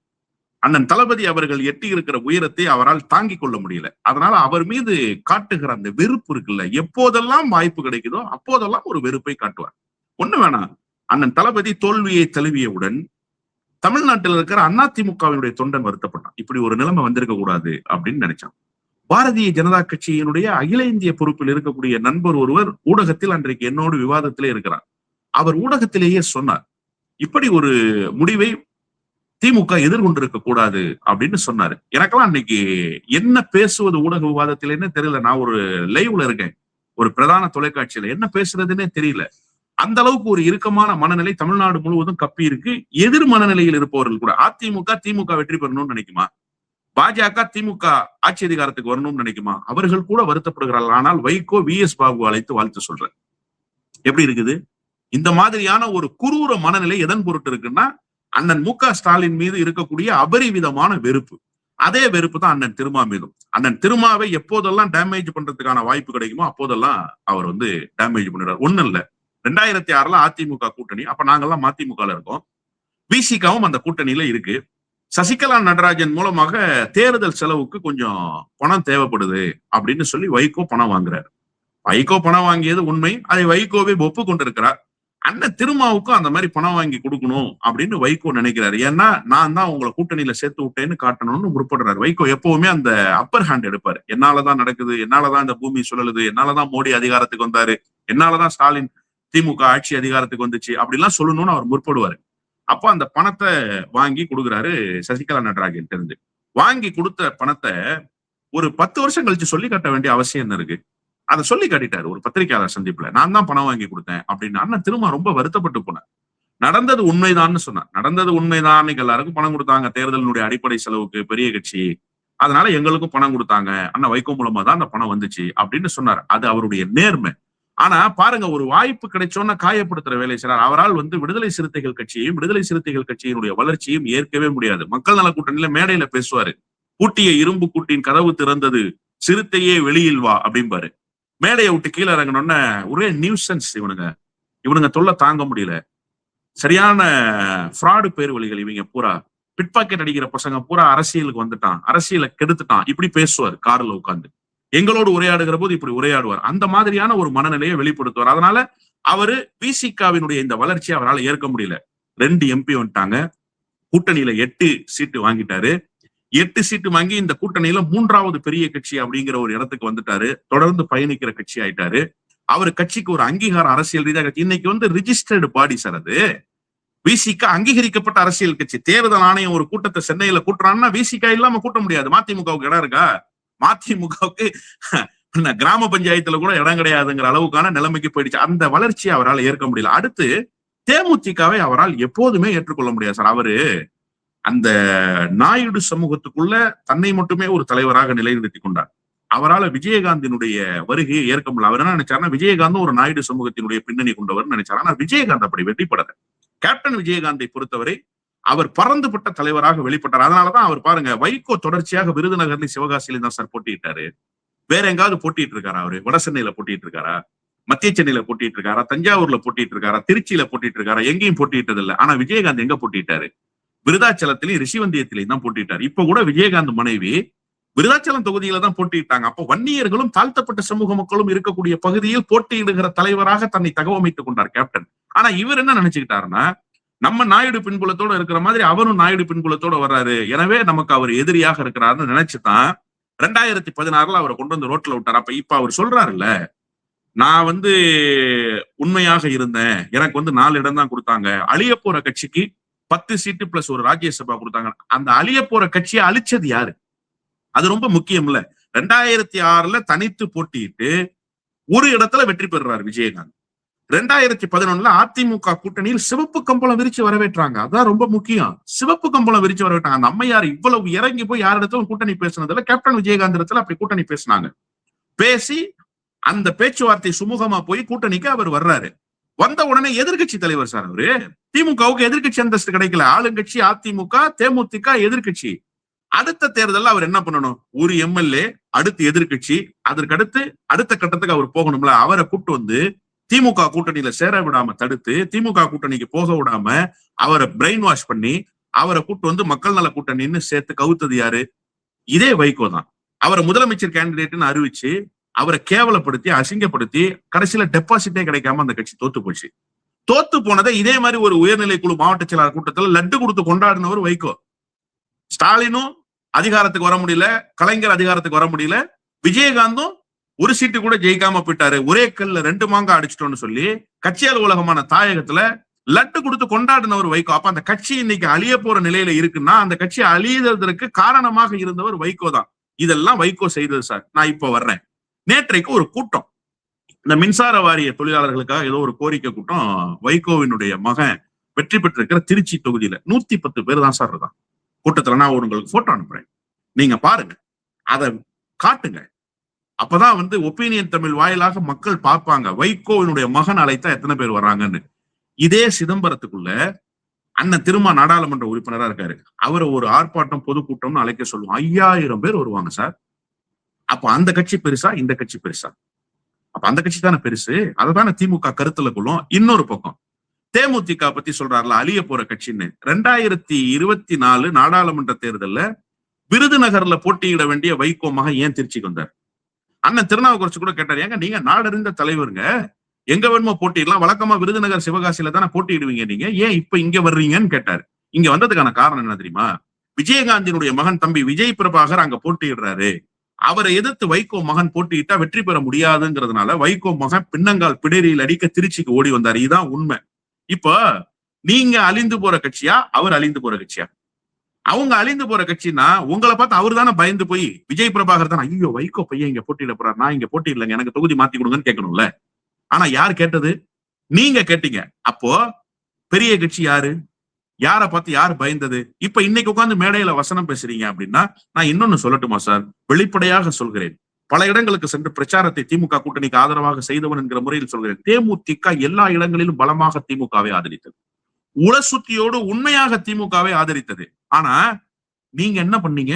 அண்ணன் தளபதி அவர்கள் எட்டி இருக்கிற உயரத்தை அவரால் தாங்கிக் கொள்ள முடியல. அதனால அவர் மீது காட்டுகிற அந்த வெறுப்பு இருக்குல்ல, எப்போதெல்லாம் வாய்ப்பு கிடைக்குதோ அப்போதெல்லாம் ஒரு வெறுப்பை காட்டுவார். ஒண்ணு வேணாம், அண்ணன் தளபதி தோல்வியை தழுவியவுடன் தமிழ்நாட்டில் இருக்கிற அதிமுகவினுடைய தொண்டன் வருத்தப்பட்டான். இப்படி ஒரு நிலைமை வந்திருக்க கூடாது அப்படின்னு நினைச்சான். பாரதிய ஜனதா கட்சியினுடைய அகில இந்திய பொறுப்பில் இருக்கக்கூடிய நண்பர் ஒருவர் ஊடகத்தில் அன்றைக்கு என்னோடு விவாதத்திலே இருக்கிறார். அவர் ஊடகத்திலேயே சொன்னார், இப்படி ஒரு முடிவை திமுக எதிர்கொண்டிருக்க கூடாது அப்படின்னு சொன்னாரு. எனக்கெல்லாம் அன்னைக்கு என்ன பேசுவது ஊடக விவாதத்திலேன்னு தெரியல. நான் ஒரு லைவ்ல இருக்கேன், ஒரு பிரதான தொலைக்காட்சியில என்ன பேசுறதுன்னே தெரியல. அந்த அளவுக்கு ஒரு இறுக்கமான மனநிலை தமிழ்நாடு முழுவதும் கப்பி இருக்கு. எதிர் மனநிலையில் இருப்பவர்கள் கூட அதிமுக திமுக வெற்றி பெறணும்னு நினைக்குமா, பாஜக திமுக ஆட்சி அதிகாரத்துக்கு வரணும்னு நினைக்குமா, அவர்கள் கூட வருத்தப்படுகிறார்கள். ஆனால் வைகோ VS பாபு அழைத்து வாழ்த்து சொல்ற எப்படி இருக்குது? இந்த மாதிரியான ஒரு குரூர மனநிலை எதன் பொருட்டு இருக்குன்னா, அண்ணன் மு க ஸ்டாலின் மீது இருக்கக்கூடிய அபரிவிதமான வெறுப்பு. அதே வெறுப்பு தான் அண்ணன் திருமா மீதும். அண்ணன் திருமாவை எப்போதெல்லாம் டேமேஜ் பண்றதுக்கான வாய்ப்பு கிடைக்குமோ அப்போதெல்லாம் அவர் வந்து டேமேஜ் பண்ணிடுறார். ஒண்ணு இல்ல, 2006 அதிமுக கூட்டணி, அப்ப நாங்கெல்லாம் மதிமுகல இருக்கோம். விசிகாவும் அந்த கூட்டணியில இருக்கு. சசிகலா நடராஜன் மூலமாக தேர்தல் செலவுக்கு கொஞ்சம் பணம் தேவைப்படுது அப்படின்னு சொல்லி வைகோ பணம் வாங்குறாரு. வைகோ பணம் வாங்கியது உண்மை, அதை வைகோவே ஒப்பு கொண்டிருக்கிறார். அண்ணன் திருமாவுக்கும் அந்த மாதிரி பணம் வாங்கி கொடுக்கணும் அப்படின்னு வைகோ நினைக்கிறாரு. ஏன்னா நான் தான் உங்களை கூட்டணியில சேர்த்து விட்டேன்னு காட்டணும்னு முற்படுறாரு. வைகோ எப்பவுமே அந்த அப்பர் ஹேண்ட் எடுப்பாரு. என்னாலதான் நடக்குது, என்னாலதான் இந்த பூமி சுழலுது, என்னாலதான் மோடி அதிகாரத்துக்கு வந்தாரு, என்னாலதான் ஸ்டாலின் திமுக ஆட்சி அதிகாரத்துக்கு வந்துச்சு அப்படிலாம் சொல்லணும்னு அவர் முற்படுவாரு. அப்போ அந்த பணத்தை வாங்கி கொடுக்குறாரு சசிகலா நடராஜன் இருந்து. வாங்கி கொடுத்த பணத்தை ஒரு 10 வருஷம் கழிச்சு சொல்லி காட்ட வேண்டிய அவசியம் என்ன இருக்கு? அதை சொல்லி காட்டிட்டாரு ஒரு பத்திரிகையாளர் சந்திப்புல, நான் தான் பணம் வாங்கி கொடுத்தேன் அப்படின்னு. அண்ணன் திரும்ப ரொம்ப வருத்தப்பட்டு போனார். நடந்தது உண்மைதான்னு சொன்னார். நடந்தது உண்மைதான், இன்னைக்கு எல்லாருக்கும் பணம் கொடுத்தாங்க தேர்தலினுடைய அடிப்படை செலவுக்கு, பெரிய கட்சி, அதனால எங்களுக்கும் பணம் கொடுத்தாங்க, அண்ணன் வைகோ மூலமா தான் அந்த பணம் வந்துச்சு அப்படின்னு சொன்னார். அது அவருடைய நேர்மை. ஆனா பாருங்க, ஒரு வாய்ப்பு கிடைச்சோன்னா காயப்படுத்துற வேலை செய்றார். அவரால் வந்து விடுதலை சிறுத்தைகள் கட்சியையும் விடுதலை சிறுத்தைகள் கட்சியினுடைய வளர்ச்சியும் ஏற்கவே முடியாது. மக்கள் நல கூட்டணியில மேடையில பேசுவாரு, பூட்டிய இரும்பு கூட்டின் கதவு திறந்தது, சிறுத்தையே வெளியில் வா அப்படிம்பாரு. மேடையை விட்டு கீழே இறங்கணும்னா ஒரே நியூசன்ஸ், இவனுங்க தொல்லை தாங்க முடியல, சரியான ஃப்ராடு பேர் வழிகள் இவங்க பூரா, பிட் பாக்கெட் அடிக்கிற பசங்க பூரா அரசியலுக்கு வந்துட்டான், அரசியலை கெடுத்துட்டான், இப்படி பேசுவார் கார்ல உட்கார்ந்து. எங்களோடு உரையாடுகிற போது இப்படி உரையாடுவார். அந்த மாதிரியான ஒரு மனநிலையை வெளிப்படுத்துவார். அதனால அவரு விசிகாவினுடைய இந்த வளர்ச்சியை அவரால் ஏற்க முடியல. 2 MP வந்துட்டாங்க, கூட்டணியில 8 சீட்டு வாங்கிட்டாரு. 8 சீட்டு வாங்கி இந்த கூட்டணியில 3வது பெரிய கட்சி அப்படிங்கிற ஒரு இடத்துக்கு வந்துட்டாரு. தொடர்ந்து பயணிக்கிற கட்சி ஆயிட்டாரு. அவர் கட்சிக்கு ஒரு அங்கீகாரம் அரசியல் ரீதியாக இன்னைக்கு வந்து ரிஜிஸ்டர்டு பாடி சார். அது விசிகா அங்கீகரிக்கப்பட்ட அரசியல் கட்சி. தேர்தல் ஆணையம் ஒரு கூட்டத்தை சென்னையில கூட்டுறான்னா விசிகா இல்லாம கூட்ட முடியாது. மதிமுகவுக்கு இடம் இருக்கா? மதிமுகவுக்கு கிராம பஞ்சாயத்துல கூட இடம் கிடையாதுங்கிற அளவுக்கான நிலைமைக்கு போயிடுச்சு. அந்த வளர்ச்சியை அவரால் ஏற்க முடியல. அடுத்து தேமுதிகவை அவரால் எப்போதுமே ஏற்றுக்கொள்ள முடியாது சார். அவரு அந்த நாயுடு சமூகத்துக்குள்ள தன்னை மட்டுமே ஒரு தலைவராக நிலைநிறுத்திக் கொண்டார். அவரால் விஜயகாந்தினுடைய வருகையை ஏற்க முடியல. அவர் என்ன நினைச்சாருன்னா, விஜயகாந்தும் ஒரு நாயுடு சமூகத்தினுடைய பின்னணி கொண்டவர் நினைச்சார். ஆனா விஜயகாந்த் அப்படி வெற்றிப்படல. கேப்டன் விஜயகாந்தை பொறுத்தவரை அவர் பறந்துபட்ட தலைவராக வெளிப்பட்டார். அதனாலதான் அவர் பாருங்க, வைகோ தொடர்ச்சியாக விருதுநகர்ல சிவகாசியில தான் சார் போட்டியிட்டாரு. வேற எங்காவது போட்டிட்டு இருக்காரா? அவரு வட சென்னையில போட்டிட்டு இருக்காரா? மத்திய சென்னையில போட்டிட்டு இருக்காரா? தஞ்சாவூர்ல போட்டிட்டு இருக்காரா? திருச்சியில போட்டிட்டு இருக்காரா? எங்கேயும் போட்டிட்டது இல்லை. ஆனா விஜயகாந்த் எங்க போட்டிட்டாரு? விருதாச்சலத்திலையும் ரிஷிவந்தியத்திலையும் தான் போட்டிட்டார். இப்ப கூட விஜயகாந்த் மனைவி விருதாச்சலம் தொகுதியில தான் போட்டியிட்டாங்க. அப்போ வன்னியர்களும் தாழ்த்தப்பட்ட சமூக மக்களும் இருக்கக்கூடிய பகுதியில் போட்டியிடுகிற தலைவராக தன்னை தகவமைத்துக் கொண்டார் கேப்டன். ஆனா இவர் என்ன நினைச்சுக்கிட்டாருன்னா, நம்ம நாயுடு பின்புலத்தோட இருக்கிற மாதிரி அவரும் நாயுடு பின்புலத்தோட வர்றாரு, எனவே நமக்கு அவர் எதிரியாக இருக்கிறாருன்னு நினைச்சுதான் 2016 அவரை கொண்டு வந்து ரோட்ல விட்டார். அப்ப இப்ப அவர் சொல்றாருல்ல, நான் வந்து உண்மையாக இருந்தேன், எனக்கு வந்து 4 இடம் தான் கொடுத்தாங்க, அழிய போற கட்சிக்கு 10 சீட்டு பிளஸ் ஒரு ராஜ்யசபா கொடுத்தாங்க. அந்த அழிய போற கட்சியை அழிச்சது யாரு? அது ரொம்ப முக்கியம் இல்ல. 2006 தனித்து போட்டியிட்டு ஒரு இடத்துல வெற்றி பெறுறாரு விஜயகாந்த். 2011 அதிமுக கூட்டணியில் சிவப்பு கம்பளம் விரிச்சு வரவேற்றாங்க. அதான் ரொம்ப முக்கியம். சிவப்பு கம்பளம் விரிச்சு வரவேற்றாங்க. அந்த அம்மையார் இவ்வளவு இறங்கி போய் யாரிடத்திலும் கூட்டணி பேசினதுல கேப்டன் விஜயகாந்த் இடத்துல அப்படி கூட்டணி பேசினாங்க. பேசி அந்த பேச்சுவார்த்தை சுமூகமா போய் கூட்டணிக்கு அவர் வர்றாரு. வந்த உடனே எதிர்கட்சி தலைவர் சார் அவரு. திமுகவுக்கு எதிர்கட்சி அந்தஸ்து கிடைக்கல. ஆளுங்கட்சி அதிமுக, தேமுதிக எதிர்கட்சி. அடுத்த தேர்தலில் அவர் என்ன பண்ணணும்? ஒரு எம்எல்ஏ, அடுத்து எதிர்கட்சி, அதற்கு அடுத்த கட்டத்துக்கு அவர் போகணும்ல. அவரை கூட்டு வந்து திமுக கூட்டணியில சேர விடாம தடுத்து, திமுக கூட்டணிக்கு போக விடாம அவரை பிரெயின் வாஷ் பண்ணி அவரை கூட்டு வந்து மக்கள் நல கூட்டணின்னு சேர்த்து கவுத்தது யாரு? இதே வைகோ தான். அவரை முதலமைச்சர் கேண்டிடேட்னு அறிவிச்சு அவரை கேவலப்படுத்தி அசிங்கப்படுத்தி கடைசியில டெபாசிட்டே கிடைக்காம அந்த கட்சி தோத்து போச்சு. தோத்து போனதை இதே மாதிரி ஒரு உயர்நிலை குழு மாவட்ட செயலாளர் கூட்டத்தில் லட்டு கொடுத்து கொண்டாடினவர் வைகோ. ஸ்டாலினும் அதிகாரத்துக்கு வர முடியல, கலைஞர் அதிகாரத்துக்கு வர முடியல, விஜயகாந்தும் ஒரு சீட்டு கூட ஜெயிக்காம போயிட்டாரு. ஒரே கல்ல 2 மாங்கா அடிச்சிட்டோம்னு சொல்லி கட்சி அலுவலகமான தாயகத்துல லட்டு கொடுத்து கொண்டாடினவர் வைகோ. அப்ப அந்த கட்சி இன்னைக்கு அழிய போற நிலையில இருக்குன்னா அந்த கட்சி அழியதற்கு காரணமாக இருந்தவர் வைகோ தான். இதெல்லாம் வைகோ செய்தது சார். நான் இப்ப வர்றேன். நேற்றைக்கு ஒரு கூட்டம், இந்த மின்சார வாரிய தொழிலாளர்களுக்காக ஏதோ ஒரு கோரிக்கை கூட்டம் வைகோவினுடைய மகன் வெற்றி பெற்றிருக்கிற திருச்சி தொகுதியில 110 பேர் தான் சார் இருக்கான் கூட்டத்துல. நான் உங்களுக்கு போட்டோ அனுப்புறேன், நீங்க பாருங்க, அதை காட்டுங்க. அப்பதான் வந்து ஒப்பீனியன் தமிழ் வாயிலாக மக்கள் பார்ப்பாங்க வைகோவினுடைய மகன் அழைத்தா எத்தனை பேர் வர்றாங்கன்னு. இதே சிதம்பரத்துக்குள்ள அண்ணன் திருமா நாடாளுமன்ற உறுப்பினரா இருக்காரு. அவரை ஒரு ஆர்ப்பாட்டம் பொதுக்கூட்டம்னு அழைக்க சொல்லுவோம். 5000 பேர் வருவாங்க சார். அப்ப அந்த கட்சி பெருசா, இந்த கட்சி பெருசா? அப்ப அந்த கட்சி தானே பெருசு. அததானே திமுக கருத்துல கொள்ளும். இன்னொரு பக்கம் தேமுதிக பத்தி சொல்றாருல, அழிய போற கட்சின்னு. 2024 நாடாளுமன்ற தேர்தல்ல விருதுநகர்ல போட்டியிட வேண்டிய வைகோ மகன் ஏன் திருச்சிக்கு வந்தார்? அண்ணன் திருநாவுக்கரசு கூட கேட்டார், ஏங்க நீங்க நாடறிந்த தலைவருங்க, எங்க வேணுமோ போட்டிடலாம், வழக்கமா விருதுநகர் சிவகாசியில தானே போட்டியிடுவீங்க, நீங்க ஏன் இப்ப இங்க வர்றீங்கன்னு கேட்டாரு. இங்க வந்ததுக்கான காரணம் என்ன தெரியுமா? விஜயகாந்தினுடைய மகன் தம்பி விஜய் பிரபாகர் அங்க போட்டியிடுறாரு. அவரை எதிர்த்து வைகோ மகன் போட்டியிட்டா வெற்றி பெற முடியாதுங்கிறதுனால வைகோ மகன் பின்னங்கால் பிடரியில் அடிக்க திருச்சிக்கு ஓடி வந்தாரு. இதுதான் உண்மை. இப்ப நீங்க அழிந்து போற கட்சியா, அவர் அழிந்து போற கட்சியா? அவங்க அழிந்து போற கட்சின்னா உங்களை பார்த்து அவரு தானே பயந்து போய் விஜய் பிரபாகர் தான், ஐயோ வைகோ பையன் இங்க போட்டியிட போறாரு, நான் இங்க போட்டியிடலங்க, எனக்கு தொகுதி மாத்தி கொடுங்கன்னு கேட்கணும்ல. ஆனா யார் கேட்டது? நீங்க கேட்டீங்க. அப்போ பெரிய கட்சி யாரு? யாரை பார்த்து யார் பயந்தது? இப்ப இன்னைக்கு உட்கார்ந்து மேடையில வசனம் பேசுறீங்க அப்படின்னா நான் இன்னொன்னு சொல்லட்டுமா சார்? வெளிப்படையாக சொல்கிறேன். பல இடங்களுக்கு சென்று பிரச்சாரத்தை திமுக கூட்டணிக்கு ஆதரவாக செய்தவன் என்கிற முறையில் சொல்கிறேன். தேமுதிக எல்லா இடங்களிலும் பலமாக திமுகவை ஆதரித்தது. உளசுத்தியோடு உண்மையாக திமுகவை ஆதரித்தது. ஆனா நீங்க என்ன பண்ணீங்க?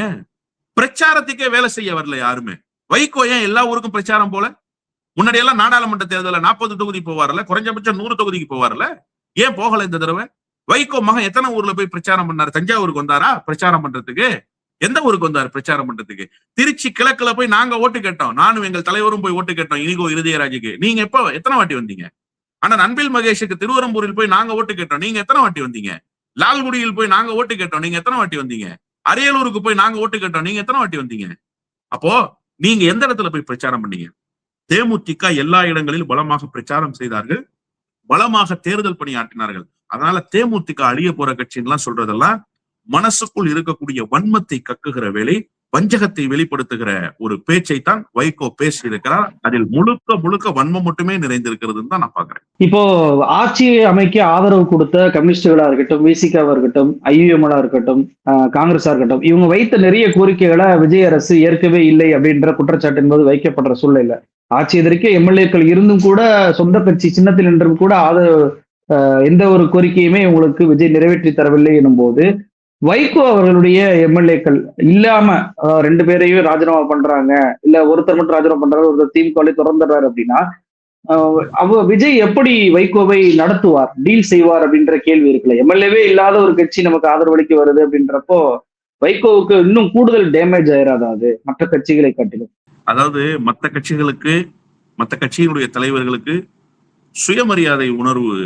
பிரச்சாரத்துக்கே வேலை செய்ய வரல யாருமே. வைகோ ஏன் எல்லா ஊருக்கும் பிரச்சாரம் போல? முன்னாடி எல்லாம் நாடாளுமன்ற தேர்தலில் 40 தொகுதி போவார்ல, குறைஞ்சபட்சம் 100 தொகுதிக்கு போவார்ல, ஏன் போகல இந்த தடவை? வைகோ மகன் எத்தனை ஊர்ல போய் பிரச்சாரம் பண்ணாரு? தஞ்சாவூருக்கு வந்தாரா பிரச்சாரம் பண்றதுக்கு? எந்த ஊருக்கு வந்தாரு பிரச்சாரம் பண்றதுக்கு? திருச்சி கிழக்குல போய் நாங்க ஓட்டு கேட்டோம், நானும் எங்கள் தலைவரும் போய் ஓட்டு கேட்டோம் இனிகோ இருதயராஜுக்கு. நீங்க எத்தனை வாட்டி வந்தீங்க? ஆனா அன்பில் மகேஷுக்கு திருவரம்பூரில் போய் நாங்க ஓட்டு கேட்டோம், நீங்க எத்தனை வாட்டி வந்தீங்க? லால்குடியில் போய் நாங்க ஓட்டு கேட்டோம், நீங்க எத்தனை வாட்டி வந்தீங்க? அரியலூருக்கு போய் நாங்க ஓட்டு கேட்டோம், நீங்க எத்தனை வாட்டி வந்தீங்க? அப்போ நீங்க எந்த இடத்துல போய் பிரச்சாரம் பண்ணீங்க? தேமுதிக எல்லா இடங்களிலும் பலமாக பிரச்சாரம் செய்தார்கள், பலமாக தேர்தல் பணியாற்றினார்கள். அதனால தேமுதிக அழிய போற கட்சின்லாம் சொல்றதெல்லாம் மனசுக்குள் இருக்கக்கூடிய வன்மத்தை கக்குகிற வேலை, வஞ்சகத்தை வெளிப்படுத்துகிற ஒரு பேச்சை தான் வைகோ பேசி இருக்கிறார். அதில் முழுக்க முழுக்க வன்மம் மட்டுமே நிறைந்திருக்கிறதுன்னு தான் நான் பாக்குறேன். இப்போ ஆட்சி அமைக்க ஆதரவு கொடுத்த கம்யூனிஸ்டுகளா இருக்கட்டும், விசிகாவா இருக்கட்டும், ஐயுஎம்ஆ இருக்கட்டும், காங்கிரஸா இருக்கட்டும், இவங்க வைத்த நிறைய கோரிக்கைகளை விஜய் அரசு ஏற்கவே இல்லை அப்படின்ற குற்றச்சாட்டு என்பது வைக்கப்படுற சூழ்நிலை. ஆட்சி எதிர்க்க எம்எல்ஏக்கள் இருந்தும் கூட, சொந்த கட்சி சின்னத்தில் நின்றும் கூட ஆதரவு எந்த ஒரு கோரிக்கையுமே உங்களுக்கு விஜய் நிறைவேற்றி தரவில்லை எனும் போது, வைகோ அவர்களுடைய எம்எல்ஏக்கள் இல்லாம 2 பேரையும் ராஜினாமா பண்றாங்க, இல்ல ஒருத்தர் மட்டும் ராஜினாமா பண்றாரு, ஒருத்தர் திமுக தொடர்ந்துறாரு அப்படின்னா விஜய் எப்படி வைகோவை நடத்துவார், டீல் செய்வார் அப்படின்ற கேள்வி இருக்குல்ல. எம்எல்ஏவே இல்லாத ஒரு கட்சி நமக்கு ஆதரவளிக்க வருது அப்படின்றப்போ வைகோவுக்கு இன்னும் கூடுதல் டேமேஜ் ஆயிராதா அது மற்ற கட்சிகளை காட்டிலும்? அதாவது மற்ற கட்சிகளுக்கு, மற்ற கட்சியினுடைய தலைவர்களுக்கு சுயமரியாதை உணர்வு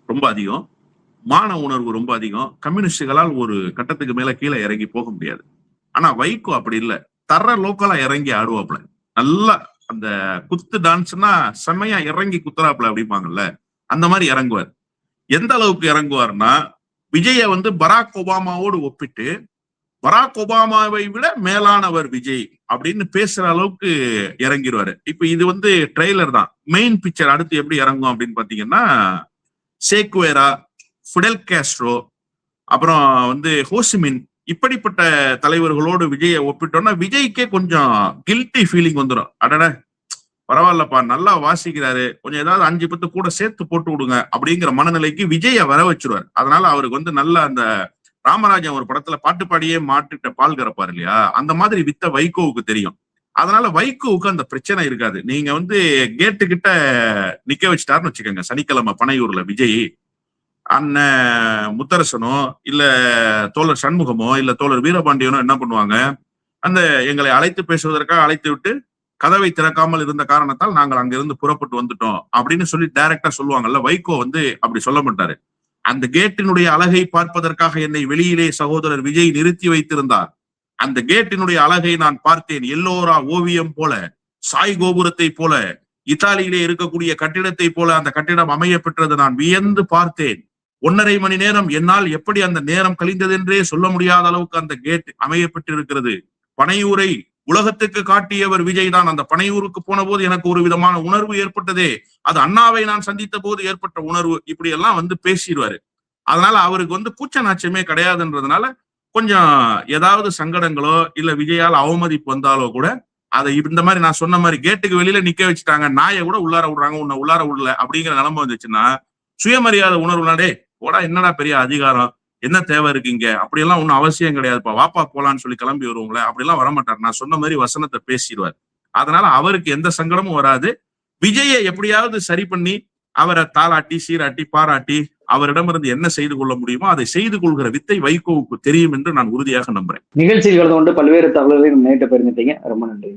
ரொம்ப அதிகம், மான உணர்வு ரொம்ப அதிகம். கம்யூனிஸ்டுகளால் ஒரு கட்டத்துக்கு மேல கீழே இறங்கி போக முடியாது. ஆனா வைகோ அப்படி இல்லை, தர லோக்கலா இறங்கி ஆடுவாப்ல. நல்லா அந்த குத்து டான்ஸ்னா செம்மையா இறங்கி குத்துறாப்ல அப்படிம்பாங்கல்ல, அந்த மாதிரி இறங்குவார். எந்த அளவுக்கு இறங்குவார்னா, விஜய வந்து பராக் ஒபாமாவோடு ஒப்பிட்டு பராக் ஒபாமாவை விட மேலானவர் விஜய் அப்படின்னு பேசுற அளவுக்கு இறங்கிடுவாரு. இப்ப இது வந்து ட்ரெய்லர் தான். மெயின் பிக்சர் அடுத்து எப்படி இறங்கும் அப்படின்னு பாத்தீங்கன்னா, சேக்குவேரா, ஃபிடெல் காஸ்ட்ரோ, அப்புறம் வந்து ஹோசிமின், இப்படிப்பட்ட தலைவர்களோடு விஜயை ஒப்பிட்டோம்னா விஜய்க்கே கொஞ்சம் கில்ட்டி ஃபீலிங் வந்துடும். அடட பரவாயில்லப்பா, நல்லா வாசிக்கிறாரு, கொஞ்சம் ஏதாவது 5-10 கூட சேர்த்து போட்டு விடுங்க அப்படிங்கிற மனநிலைக்கு விஜய வர வச்சிருவாரு. அதனால அவருக்கு வந்து நல்ல அந்த ராமராஜன் ஒரு படத்துல பாட்டு பாடியே மாட்டுட்ட பால் கறப்பாரு இல்லையா, அந்த மாதிரி வித்த வைகோவுக்கு தெரியும். அதனால வைகோவுக்கு அந்த பிரச்சனை இருக்காது. நீங்க வந்து கேட்டு கிட்ட நிக்க வச்சுட்டாருன்னு வச்சுக்கோங்க சனிக்கிழமை பனையூர்ல விஜய், அண்ணன் முத்தரசனோ இல்ல தோழர் சண்முகமோ இல்ல தோழர் வீரபாண்டியனோ என்ன பண்ணுவாங்க, அந்த எங்களை அழைத்து பேசுவதற்காக அழைத்து விட்டு கதவை திறக்காமல் இருந்த காரணத்தால் நாங்கள் அங்கிருந்து புறப்பட்டு வந்துட்டோம் அப்படின்னு சொல்லி டைரக்டா சொல்லுவாங்கல்ல. வைகோ வந்து அப்படி சொல்ல மாட்டாரு. அந்த கேட்டினுடைய அழகை பார்ப்பதற்காக என்னை வெளியிலே சகோதரர் விஜய் நிறுத்தி வைத்திருந்தார். அந்த கேட்டினுடைய அழகை நான் பார்த்தேன். எல்லோரா ஓவியம் போல, சாய் கோபுரத்தை போல, இத்தாலியிலே இருக்கக்கூடிய கட்டிடத்தை போல அந்த கட்டிடம் அமைய பெற்றது நான் வியந்து பார்த்தேன். 1.5 மணி நேரம் என்னால் எப்படி அந்த நேரம் கழிந்தது என்றே சொல்ல முடியாத அளவுக்கு அந்த கேட் அமைய பெற்றிருக்கிறது. பனையூரை உலகத்துக்கு காட்டியவர் விஜய் தான். அந்த பனையூருக்கு போன போது எனக்கு ஒரு விதமான உணர்வு ஏற்பட்டதே, அது அண்ணாவை நான் சந்தித்த போது ஏற்பட்ட உணர்வு. இப்படி எல்லாம் வந்து பேசிடுவாரு. அதனால அவருக்கு வந்து கூச்ச நாச்சமே கிடையாதுன்றதுனால கொஞ்சம் ஏதாவது சங்கடங்களோ இல்ல விஜயால் அவமதிப்பு வந்தாலோ கூட அதை இந்த மாதிரி நான் சொன்ன மாதிரி கேட்டுக்கு வெளியில நிக்க வச்சுட்டாங்க, நாயை கூட உள்ளார விடுறாங்க, உன்னை உள்ளார விடல அப்படிங்கிற நிலைமை வந்துச்சுன்னா சுயமரியாதை உணர்வுனாடே போடா, என்னடா பெரிய அதிகாரம், என்ன தேவை இருக்கீங்க, அப்படியெல்லாம் ஒன்னும் அவசியம் கிடையாதுப்பா, வாப்பா போலான்னு சொல்லி கிளம்பி வருவோங்களே, அப்படிலாம் வரமாட்டார். நான் சொன்ன மாதிரி வசனத்தை பேசிடுவார். அதனால அவருக்கு எந்த சங்கடமும் வராது. விஜயை எப்படியாவது சரி பண்ணி அவரை தாளாட்டி சீராட்டி பாராட்டி அவரிடமிருந்து என்ன செய்து கொள்ள முடியுமோ அதை செய்து கொள்கிற வித்தை வைகோவுக்கு தெரியும் என்று நான் உறுதியாக நம்புறேன். நிகழ்ச்சியில் கலந்து கொண்டு பல்வேறு தகவல்களை நேற்று பெருமிட்டீங்க. ரொம்ப நன்றி.